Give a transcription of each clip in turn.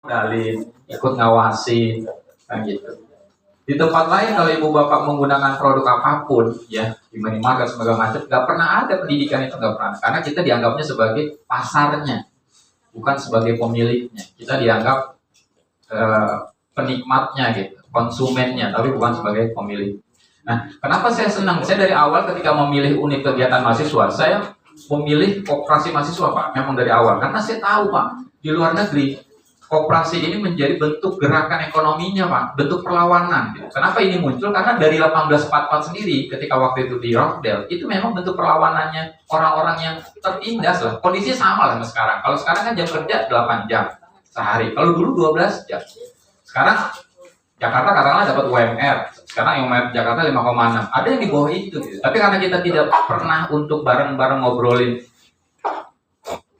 modalin, ikut ngawasi, kan gitu. Di tempat lain kalau ibu bapak menggunakan produk apapun, ya di minimarket segala macam, nggak pernah ada pendidikan itu, nggak pernah, karena kita dianggapnya sebagai pasarnya, bukan sebagai pemiliknya. Kita dianggap penikmatnya gitu, konsumennya, tapi bukan sebagai pemilik. Nah, kenapa saya senang? Saya dari awal ketika memilih unit kegiatan mahasiswa, saya memilih koperasi mahasiswa, Pak. Memang dari awal, karena saya tahu, Pak, di luar negeri koperasi ini menjadi bentuk gerakan ekonominya, Pak, bentuk perlawanan. Gitu. Kenapa ini muncul? Karena dari 1844 sendiri, ketika waktu itu di Rockdale, itu memang bentuk perlawanannya orang-orang yang tertindas lah. Kondisinya sama lah sama sekarang. Kalau sekarang kan jam kerja 8 jam sehari. Kalau dulu 12 jam. Sekarang Jakarta katakanlah dapat UMR. Sekarang UMR Jakarta 5,6. Ada yang di bawah itu. Gitu. Tapi karena kita tidak pernah untuk bareng-bareng ngobrolin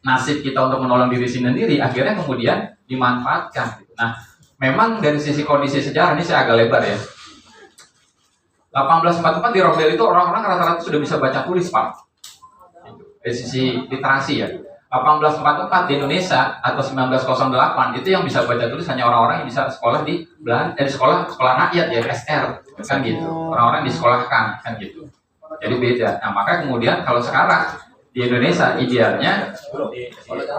nasib kita untuk menolong diri sendiri, akhirnya kemudian dimanfaatkan. Nah, memang dari sisi kondisi sejarah ini saya agak lebar ya. 1844 di Rockdale itu orang-orang rata-rata sudah bisa baca tulis, Pak. Dari sisi literasi ya. 1844 di Indonesia atau 1908 itu yang bisa baca tulis hanya orang-orang yang bisa sekolah di sekolah rakyat ya, SR kan gitu. Orang-orang disekolahkan kan gitu. Jadi beda. Nah, maka kemudian kalau sekarang di Indonesia idealnya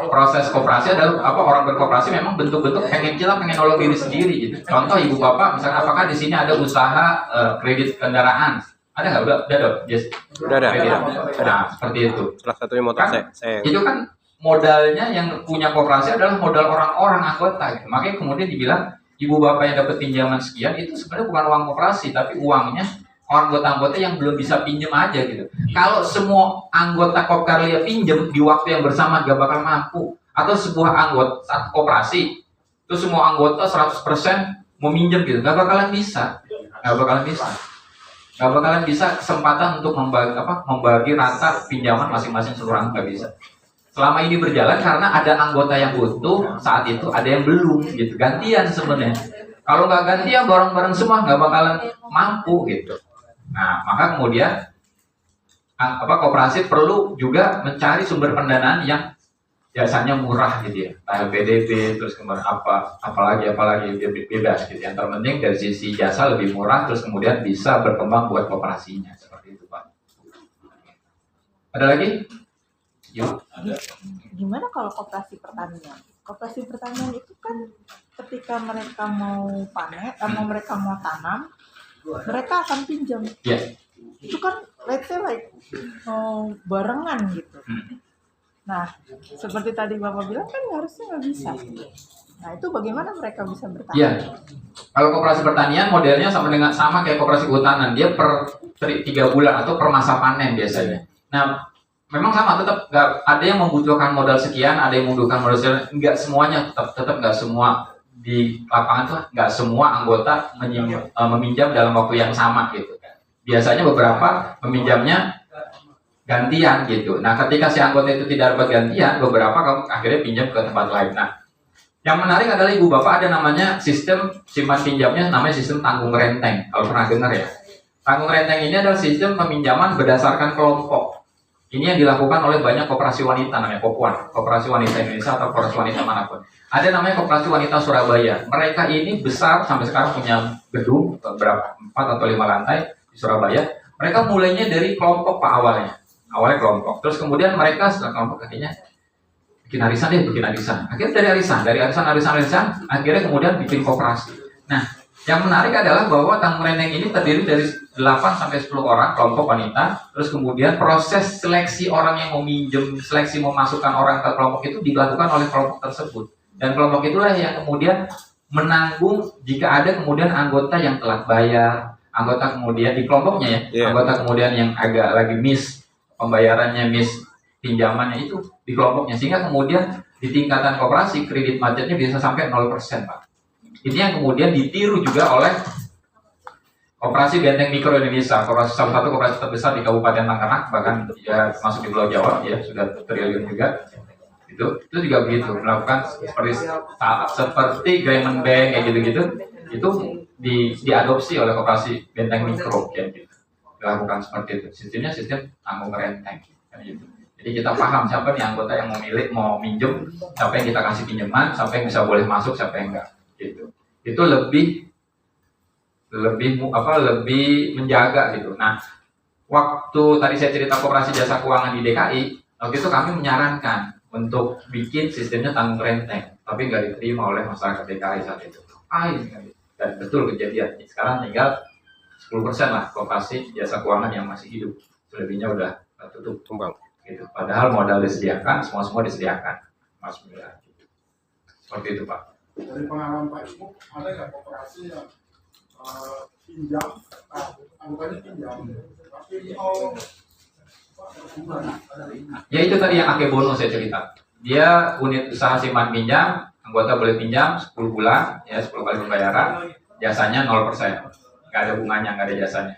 proses koperasi adalah orang berkoperasi memang bentuk-bentuk pengen nolong diri sendiri gitu. Contoh ibu bapak misalnya, apakah di sini ada usaha kredit kendaraan? Ada nggak? Udah dong, yes. Udah ada. Nah, seperti itu. Salah satunya motor kan, saya. Itu kan modalnya yang punya koperasi adalah modal orang-orang anggota gitu. Makanya kemudian dibilang ibu bapak yang dapat pinjaman sekian itu sebenarnya bukan uang koperasi, tapi uangnya anggota-anggota yang belum bisa pinjam aja gitu. Kalau semua anggota Kopkarlia pinjam di waktu yang bersamaan gak bakal mampu. Atau sebuah anggota satu koperasi itu semua anggota 100% mau minjem gitu, gak bakalan bisa. Gak bakalan bisa kesempatan untuk membagi rata pinjaman masing-masing seluruh anggota bisa. Selama ini berjalan karena ada anggota yang butuh saat itu, ada yang belum gitu. Gantian sebenarnya. Kalau nggak gantian bareng-bareng semua nggak bakalan mampu gitu. Nah, maka kemudian koperasi perlu juga mencari sumber pendanaan yang biasanya murah gitu ya, LPDP, terus kemudian apalagi bebas gitu. Yang terpenting dari sisi jasa lebih murah, terus kemudian bisa berkembang buat koperasinya seperti itu, Pak. Ada lagi? Yuk. Gimana kalau koperasi pertanian? Koperasi pertanian itu kan ketika mereka mau panen, mereka mau tanam, mereka akan pinjam. Yeah. Itu kan let's say barengan gitu. Nah, seperti tadi Bapak bilang kan harusnya nggak bisa. Nah, itu bagaimana mereka bisa bertahan? Yeah. Kalau koperasi pertanian modelnya sama kayak koperasi kehutanan, dia per 3 bulan atau per masa panen biasanya. Nah, memang sama, tetap nggak ada yang membutuhkan modal sekian, ada yang membutuhkan modal sekian, nggak semuanya, tetap nggak semua di lapangan tuh nggak semua anggota meminjam dalam waktu yang sama gitu. Biasanya beberapa meminjamnya gantian gitu. Nah, ketika si anggota itu tidak dapat gantian, beberapa kamu akhirnya pinjam ke tempat lain. Nah, yang menarik adalah ibu bapak ada namanya sistem simpan pinjamnya, namanya sistem tanggung renteng. Kalau pernah dengar ya, tanggung renteng ini adalah sistem peminjaman berdasarkan kelompok. Ini yang dilakukan oleh banyak koperasi wanita, namanya Kopwan, koperasi wanita Indonesia atau koperasi wanita manapun. Ada namanya koperasi wanita Surabaya. Mereka ini besar, sampai sekarang punya gedung berapa 4 atau 5 lantai di Surabaya. Mereka mulainya dari kelompok, Pak, awalnya kelompok. Terus kemudian mereka setelah kelompok akhirnya bikin arisan. Akhirnya dari arisan, akhirnya kemudian bikin koperasi. Nah, yang menarik adalah bahwa tanggung renteng ini terdiri dari 8-10 orang kelompok wanita. Terus kemudian proses seleksi orang yang mau minjem, seleksi memasukkan orang ke kelompok itu dilakukan oleh kelompok tersebut. Dan kelompok itulah yang kemudian menanggung jika ada kemudian anggota yang telat bayar, anggota kemudian di kelompoknya ya, anggota kemudian yang agak lagi miss pembayarannya, miss pinjamannya itu di kelompoknya. Sehingga kemudian di tingkatan koperasi kredit macetnya bisa sampai 0%, Pak. Ini yang kemudian ditiru juga oleh Koperasi Benteng Mikro Indonesia, salah satu koperasi terbesar di Kabupaten Tangerang, bahkan ya masuk di Pulau Jawa, ya sudah triliun juga. Itu juga begitu, melakukan seperti Grameen Bank kayak gitu-gitu, itu diadopsi oleh Koperasi Benteng Mikro, ya gitu. Dilakukan seperti itu. Sistemnya sistem tanggung renteng, kayak gitu. Jadi kita paham siapa nih anggota yang mau minjem, siapa yang kita kasih pinjaman, siapa yang bisa boleh masuk, siapa yang enggak. Gitu. Itu lebih menjaga gitu. Nah, waktu tadi saya cerita koperasi jasa keuangan di DKI, waktu itu kami menyarankan untuk bikin sistemnya tanggung renteng, tapi nggak diterima oleh masyarakat DKI saat itu. Dan betul kejadian. Sekarang tinggal 10% lah koperasi jasa keuangan yang masih hidup, selebihnya udah tutup tumbang. Gitu. Padahal modal disediakan, semua disediakan, Mas Mila. Seperti itu Pak. Dari pengalaman Pak Ibu, ada nggak koperasi yang pinjam, anggotanya pinjam, tapi ya itu tadi yang akebono saya cerita. Dia unit usaha simpan pinjam, anggota boleh pinjam 10 bulan, ya 10 kali pembayaran, jasanya 0%, nggak ada bunganya, nggak ada jasanya.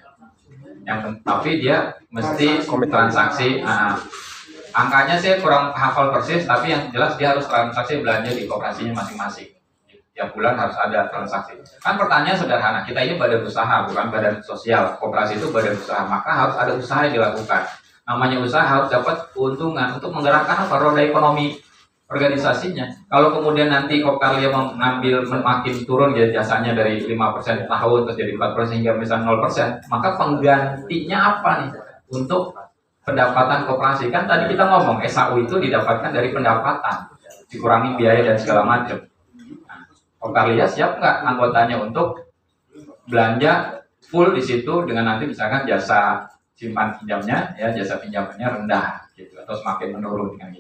Tapi dia mesti transaksi. Angkanya saya kurang hafal persis, tapi yang jelas dia harus transaksi belanja di koperasinya masing-masing. Tiap bulan harus ada transaksi. Kan pertanyaan sederhana, kita ini badan usaha, bukan badan sosial. Koperasi itu badan usaha, maka harus ada usaha yang dilakukan. Namanya usaha harus dapat keuntungan untuk menggerakkan roda ekonomi organisasinya. Kalau kemudian nanti Kopkarlia mengambil makin turun ya jasanya dari 5% tahun terus jadi 4% hingga misalnya 0%, maka penggantinya apa nih untuk pendapatan koperasi? Kan tadi kita ngomong SAU itu didapatkan dari pendapatan, dikurangi biaya dan segala macam. Kopkarlia siap nggak anggotanya untuk belanja full di situ dengan nanti misalkan jasa simpan pinjamnya, ya jasa pinjamannya rendah gitu atau semakin menurun dengan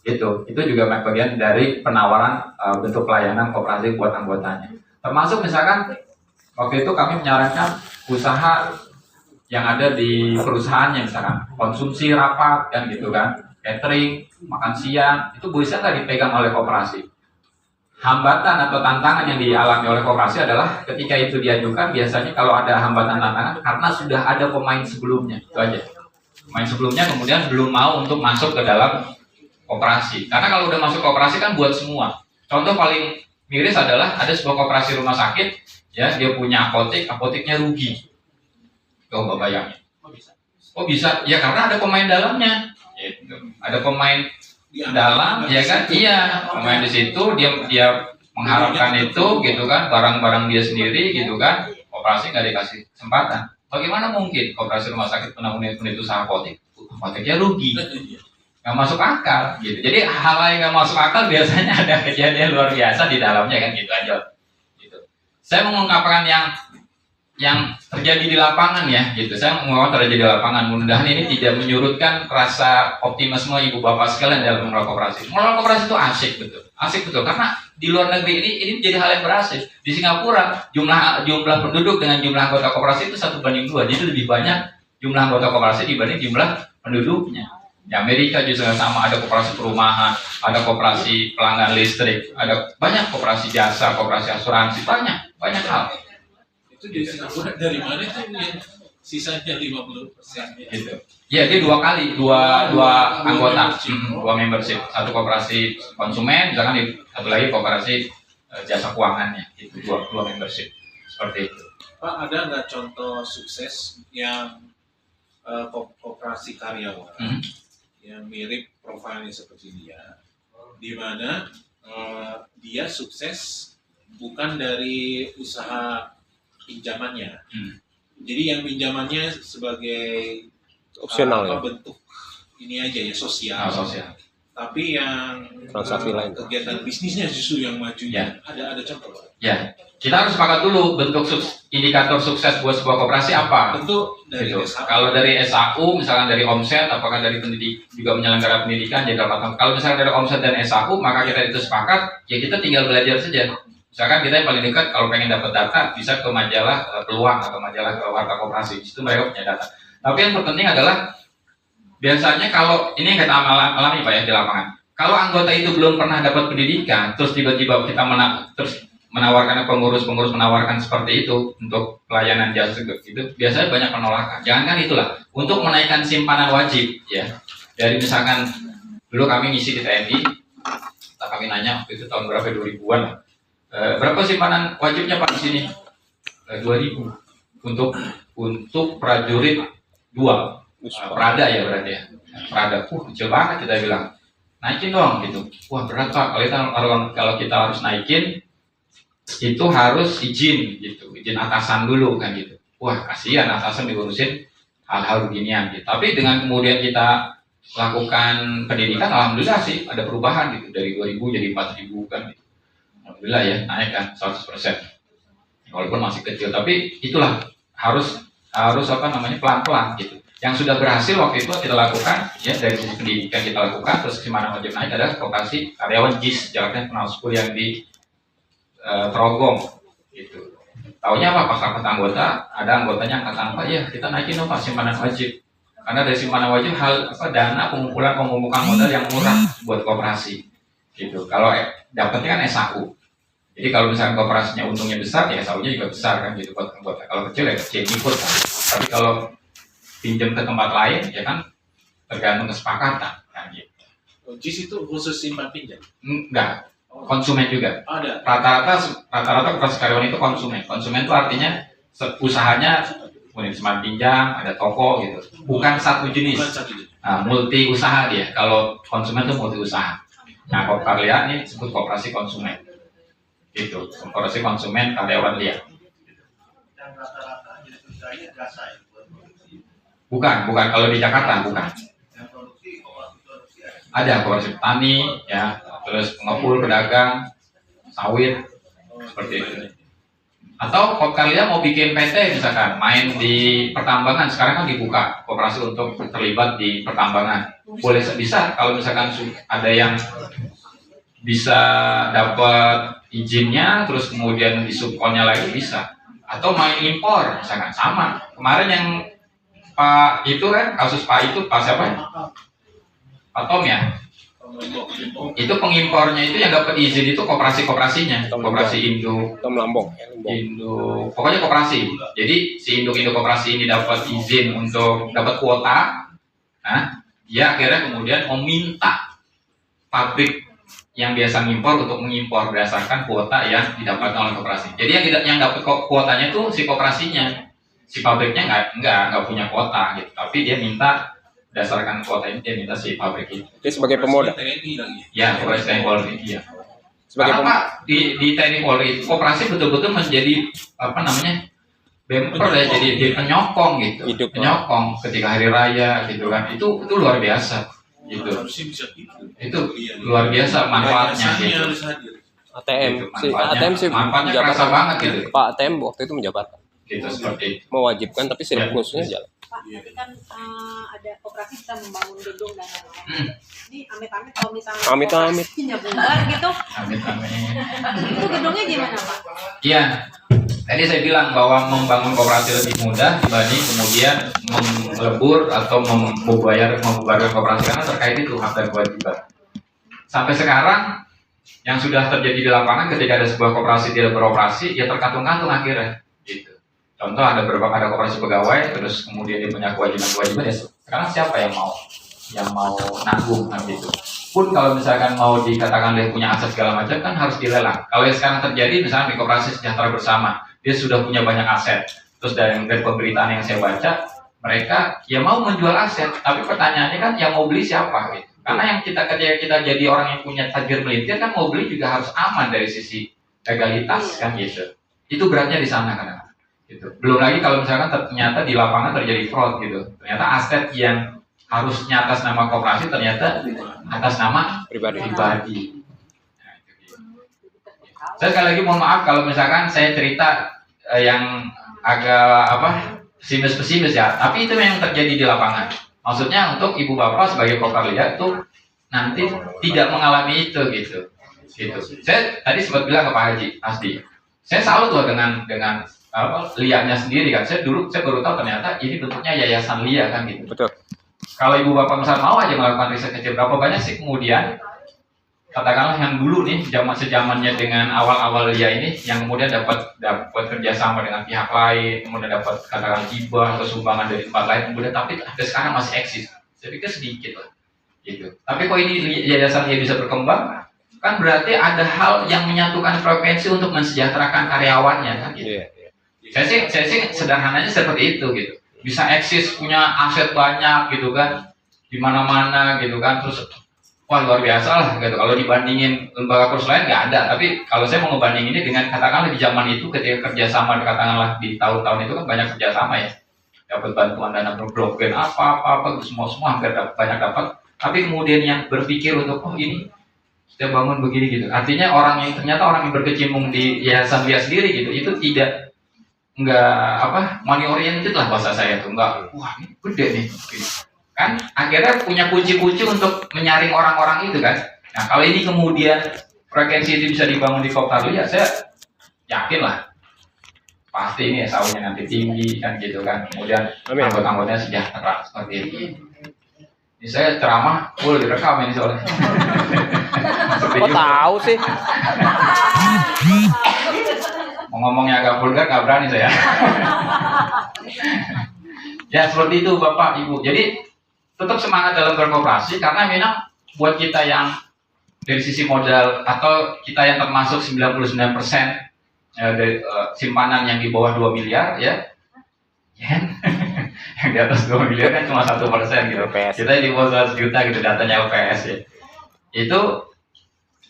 gitu. Itu juga bagian dari penawaran bentuk pelayanan koperasi buat anggotanya. Termasuk misalkan waktu itu kami menyarankan usaha yang ada di perusahaannya, misalkan konsumsi rapat kan gitu kan, catering, makan siang, itu bisa nggak dipegang oleh koperasi. Hambatan atau tantangan yang dialami oleh koperasi adalah ketika itu diajukan, biasanya kalau ada hambatan tantangan karena sudah ada pemain sebelumnya, itu aja. Pemain sebelumnya kemudian belum mau untuk masuk ke dalam koperasi. Karena kalau udah masuk koperasi kan buat semua. Contoh paling miris adalah ada sebuah koperasi rumah sakit, ya dia punya apoteknya rugi. Coba bayangin. Oh bisa? Ya karena ada pemain dalamnya. Gitu. Ada pemain dalam, ya kan? Iya, pemain di situ dia mengharapkan itu, gitu kan? Barang-barang dia sendiri, gitu kan? Koperasi nggak dikasih kesempatan. Bagaimana mungkin koperasi rumah sakit punya unit usaha apoteknya rugi? Nggak masuk akal, gitu. Jadi hal yang nggak masuk akal biasanya ada kejadian luar biasa di dalamnya kan, gitu aja. Gitu. Saya mengungkapkan yang terjadi di lapangan ya, gitu. Saya mengatakan terjadi di lapangan. Mudah-mudahan ini tidak menyurutkan rasa optimisme ibu bapak sekalian dalam mengelola koperasi. Mengelola koperasi itu asik betul. Karena di luar negeri ini menjadi hal yang berhasil. Di Singapura jumlah penduduk dengan jumlah anggota koperasi itu 1:2, jadi lebih banyak jumlah anggota koperasi dibanding jumlah penduduknya. Di Amerika juga sama, ada koperasi perumahan, ada koperasi pelanggan listrik, ada banyak koperasi jasa, koperasi asuransi, banyak hal. Itu di Singapura dari mana itu yang sisanya 50%? Gitu. Ya dia dua anggota, dua membership, satu koperasi konsumen, misalkan satu lagi koperasi jasa keuangannya, itu dua membership seperti itu. Pak, ada nggak contoh sukses yang koperasi karyawan yang mirip profilnya seperti dia, di mana dia sukses bukan dari usaha pinjamannya, jadi yang pinjamannya sebagai opsional ya? bentuk ini aja ya sosial. Tapi yang transaksi lain, kegiatan bisnisnya justru yang majunya. Ya. Ada contoh. Ya, kita harus sepakat dulu bentuk indikator sukses buat sebuah koperasi apa. Tentu dari Gitu. SAU. Kalau dari SAU, misalkan dari omset, apakah dari pendidik juga menyelenggara pendidikan, jadi kalau misalkan dari omset dan SAU, maka kita itu sepakat, ya kita tinggal belajar saja. Misalkan kita yang paling dekat kalau pengen dapat data bisa ke majalah Peluang atau majalah Warta Koperasi, itu mereka punya data. Tapi yang terpenting adalah biasanya kalau ini yang kita alami Pak ya di lapangan, kalau anggota itu belum pernah dapat pendidikan, terus tiba-tiba kita menawarkan pengurus menawarkan seperti itu untuk pelayanan jasa itu, biasanya banyak penolakan. Jangankan itulah, untuk menaikkan simpanan wajib ya, dari misalkan dulu kami ngisi di TNI, kami nanya itu tahun berapa, 2000-an lah. Berapa simpanan wajibnya Pak di sini? 2.000 untuk prajurit 2 Prada ya berarti ya. Prada, kecil banget kita bilang. Naikin dong gitu. Wah berat Pak, kalau kita harus naikin itu harus izin gitu, izin atasan dulu kan gitu. Wah kasihan atasan diurusin hal-hal beginian gitu. Tapi dengan kemudian kita lakukan pendidikan, alhamdulillah sih ada perubahan gitu dari 2000 jadi 4000 kan gitu. Alhamdulillah ya naik kan 100%. Walaupun masih kecil, tapi itulah harus apa namanya pelan-pelan gitu. Yang sudah berhasil waktu itu kita lakukan ya dari sisi pendidikan kita lakukan, terus gimana wajib naik adalah koperasi karyawan JIS Jakarta International School yang di Trogong gitu. Taunya apa pas rapat anggota, ada anggotanya angkatan apa ya kita naikin dong Pak simpanan wajib. Karena dari simpanan wajib dana pengumpulan modal yang murah buat koperasi gitu. Kalau dapatnya kan SAU. Jadi kalau misalnya koperasinya untungnya besar ya SAU-nya juga besar kan gitu buat anggota. Kalau kecil ya kecil ikut kan. Tapi kalau pinjam ke tempat lain ya kan tergantung kesepakatan kan gitu. JIS itu khusus simpan pinjam? Enggak, konsumen juga. Ada. Rata-rata koperasi karyawan itu konsumen. Konsumen itu artinya usahanya unit simpan pinjam, ada toko gitu. Bukan satu jenis. Nah, multi usaha dia. Kalau konsumen itu multi usaha. Nah, Koperlia ini disebut koperasi konsumen. Gitu. Koperasi konsumen karyawan dia. Bukan. Kalau di Jakarta bukan. Ada koperasi petani, ya, terus pengepul, pedagang, sawit, seperti itu. Atau kalian mau bikin PT misalkan, main di pertambangan, sekarang kan dibuka koperasi untuk terlibat di pertambangan. Boleh bisa kalau misalkan ada yang bisa dapat izinnya, terus kemudian di subkonnya lagi bisa. Atau main impor, misalkan sama. Kemarin yang Pak itu kan kasus Pak itu Pak siapa? Pak Tom ya. Itu pengimpornya itu yang dapat izin itu koperasinya, koperasi Indo. Tom Lambong. Indo, pokoknya koperasi. Jadi si Indo koperasi ini dapat izin untuk dapat kuota. Nah, dia akhirnya kemudian meminta pabrik yang biasa mengimpor untuk mengimpor berdasarkan kuota yang didapatkan oleh koperasi. Jadi yang dapat kuotanya itu si koperasinya. Si pabriknya nggak punya kuota gitu, tapi dia minta berdasarkan kuota ini dia minta si pabrik itu. Dia sebagai pemodal. TNI lagi. Ya, koperasi TNI Polri iya. Sebagai Karena Pak di TNI Polri itu koperasi betul-betul menjadi apa namanya bemper ya, jadi penyokong gitu, Hidup, penyokong ketika hari raya gitu kan, itu luar biasa gitu. Harusnya bisa gitu. Itu luar biasa manfaatnya Yayasannya gitu. harus hadir. ATM, ATM sih manfaatnya menjabat. kerasa banget gitu. Pak ATM waktu itu menjabat. Gitu seperti itu. Mewajibkan tapi Ya. sirkulasinya jalan. Pak, tapi kan ada koperasi bisa membangun gedung dan lain-lain. Ini amit-amit kalau misalnya Amit-amit. koperasinya bubar gitu, Amin amin. itu gedungnya gimana Pak? Iya. Tadi saya bilang bahwa membangun koperasi lebih mudah dibanding kemudian melebur atau membubarkan koperasi karena terkait itu hak dan kewajiban. Sampai sekarang yang sudah terjadi di lapangan ketika ada sebuah koperasi tidak beroperasi, ya terkantung-kantung akhirnya. Gitu. Contoh ada koperasi pegawai, terus kemudian dia punya kewajiban ya. Sekarang siapa yang mau nanggung kan gitu. Pun kalau misalkan mau dikatakan dia punya aset segala macam kan harus dilelang. Kalau yang sekarang terjadi misalnya di koperasi sejahtera bersama, dia sudah punya banyak aset. Terus dari pemberitaan yang saya baca, mereka ya mau menjual aset, tapi pertanyaannya kan yang mau beli siapa gitu. Karena yang ketika kita jadi orang yang punya tajir melintir kan mau beli juga harus aman dari sisi legalitas kan gitu. Itu beratnya di sana kadang. Gitu. Belum lagi kalau misalkan ternyata di lapangan terjadi fraud gitu. Ternyata aset yang harusnya atas nama koperasi ternyata atas nama Pribadi. Nah, itu gitu. Saya sekali lagi mohon maaf kalau misalkan saya cerita yang agak pesimis ya. Tapi itu yang terjadi di lapangan. Maksudnya untuk ibu bapak sebagai Koperlia tuh nanti tidak mengalami itu gitu. Saya tadi sempat bilang ke Pak Haji Asdi. Saya salut loh dengan LIA-nya sendiri kan. Saya baru tahu ternyata ini bentuknya yayasan LIA kan gitu. Betul. Kalau ibu bapak misalnya mau aja melakukan riset kecil, berapa banyak sih kemudian katakanlah yang dulu nih sejamannya dengan awal-awal LIA ini yang kemudian dapat kerjasama dengan pihak lain, kemudian dapat katakan hibah atau sumbangan dari tempat lain, kemudian tapi sampai sekarang masih eksis. Saya pikir sedikit lah, gitu. Tapi kok ini yayasan LIA bisa berkembang, kan berarti ada hal yang menyatukan frekuensi untuk mensejahterakan karyawannya kan gitu. Iya. Saya sih sederhananya seperti itu gitu. bisa eksis, punya aset banyak gitu kan, di mana-mana gitu kan, terus wah luar biasa lah gitu. Kalau dibandingin lembaga kursus lain nggak ada, tapi kalau saya mau ngebandinginnya dengan katakanlah di zaman itu ketika kerjasama katakanlah di tahun-tahun itu kan banyak kerjasama ya, dapat bantuan dana blockchain apa semua hampir banyak dapat, tapi kemudian yang berpikir untuk oh ini kita bangun begini gitu, artinya ternyata orang yang berkecimpung di yayasan dia sendiri gitu, itu nggak money oriented lah bahasa saya tuh, nggak wah ini gede nih gitu. Kan akhirnya punya kunci-kunci untuk menyaring orang-orang itu kan. Nah kalau ini kemudian frekuensi itu bisa dibangun di Koptaru, ya saya yakin lah pasti ini SAU-nya nanti tinggi kan gitu kan, kemudian anggota-anggotanya sejahtera seperti itu. Ini saya ceramah full direkam ini soalnya. Kok tahu sih? Mau ngomongnya agak vulgar nggak berani saya. Ya seperti itu Bapak Ibu. Jadi tetap semangat dalam berkoperasi, karena memang buat kita yang dari sisi modal atau kita yang termasuk 99% dari simpanan yang di bawah 2 miliar ya yang di atas 2 miliar kan cuma 1% gitu. Kita di bawah 100 juta gitu datanya LPS ya. Itu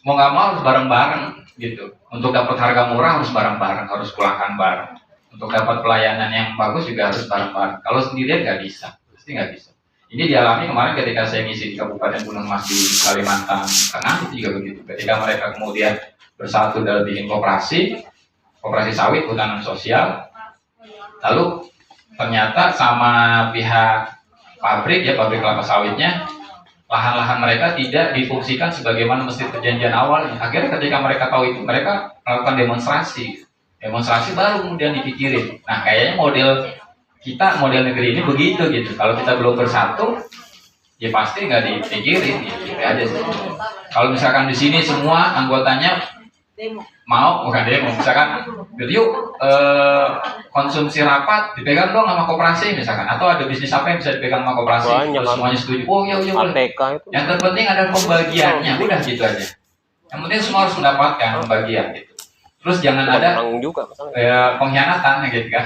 mau nggak mau harus bareng-bareng gitu. Untuk dapat harga murah harus bareng-bareng, harus pulangkan bareng. Untuk dapat pelayanan yang bagus juga harus bareng-bareng. Kalau sendirian nggak bisa, pasti nggak bisa. Ini dialami kemarin ketika saya ngisi di Kabupaten Gunung Mas di Kalimantan Tengah, itu juga begitu. Ketika mereka kemudian bersatu dalam bikin koperasi sawit hutanan sosial, lalu ternyata sama pihak pabrik kelapa sawitnya, lahan-lahan mereka tidak difungsikan sebagaimana mesti perjanjian awalnya. Akhirnya ketika mereka tahu itu, mereka melakukan demonstrasi baru kemudian dipikirin. Nah kayaknya model negeri ini begitu gitu. Kalau kita belum bersatu, ya pasti nggak dipikirin gitu aja sih. Kalau misalkan di sini semua anggotanya bukan demo, misalkan yuk konsumsi rapat dipegang dong sama koperasi misalkan, atau ada bisnis apa yang bisa dipegang sama koperasi, terus semuanya setuju, oh iya ATK itu. yang terpenting ada pembagiannya, udah gitu aja. Yang penting semua harus mendapatkan pembagian gitu. Terus jangan ada pengkhianatan gitu kan.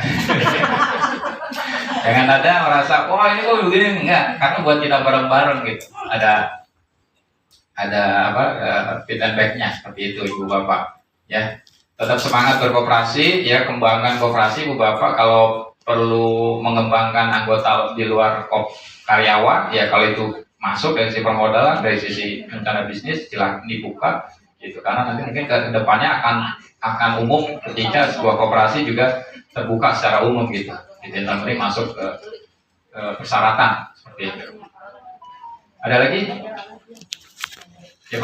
Jangan ada merasa wah ini kok begini, enggak, karena buat kita bareng-bareng gitu. Ada fit and back-nya seperti itu Ibu Bapak ya. Tetap semangat berkoperasi ya, kembangkan koperasi Ibu Bapak. Kalau perlu mengembangkan anggota di luar karyawan ya, kalau itu masuk dari sisi permodalan, dari sisi rencana bisnis silakan dibuka gitu, karena nanti mungkin ke depannya akan umum ketika sebuah koperasi juga terbuka secara umum gitu. Yang penting masuk ke persyaratan seperti itu. Ada lagi? Ya,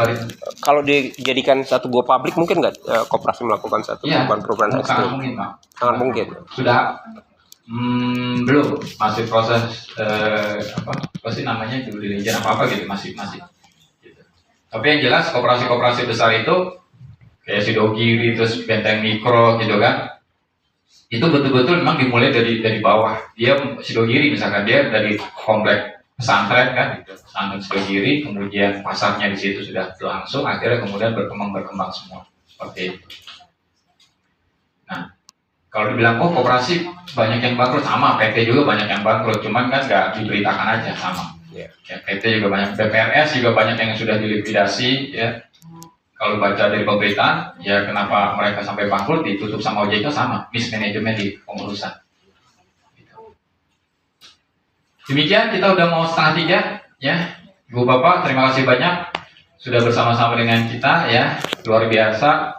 kalau dijadikan satu go public mungkin nggak koperasi melakukan satu perubahan sangat mungkin Pak. Sangat mungkin. Sudah belum, masih proses apa sih namanya due diligence apa gitu, masih gitu. Tapi yang jelas koperasi besar itu kayak Sidogiri, terus Benteng Mikro gitu kan, itu betul-betul memang dimulai dari bawah. Dia Sidogiri misalkan, dia dari komplek pesantren kan, gitu. Pesantren Sidogiri, kemudian pasarnya di situ sudah langsung, akhirnya kemudian berkembang semua seperti itu. Nah, kalau dibilang koperasi banyak yang bangkrut, sama PT juga banyak yang bangkrut, cuman kan nggak diberitakan aja sama. Ya, PT juga banyak, BPRS juga banyak yang sudah dilikuidasi ya. Kalau baca dari pemberitaan, ya kenapa mereka sampai bangkrut, ditutup sama OJK sama, mismanagement di pengurusan. Demikian, kita udah mau 2:30 ya. Ibu Bapak, terima kasih banyak sudah bersama-sama dengan kita ya, luar biasa.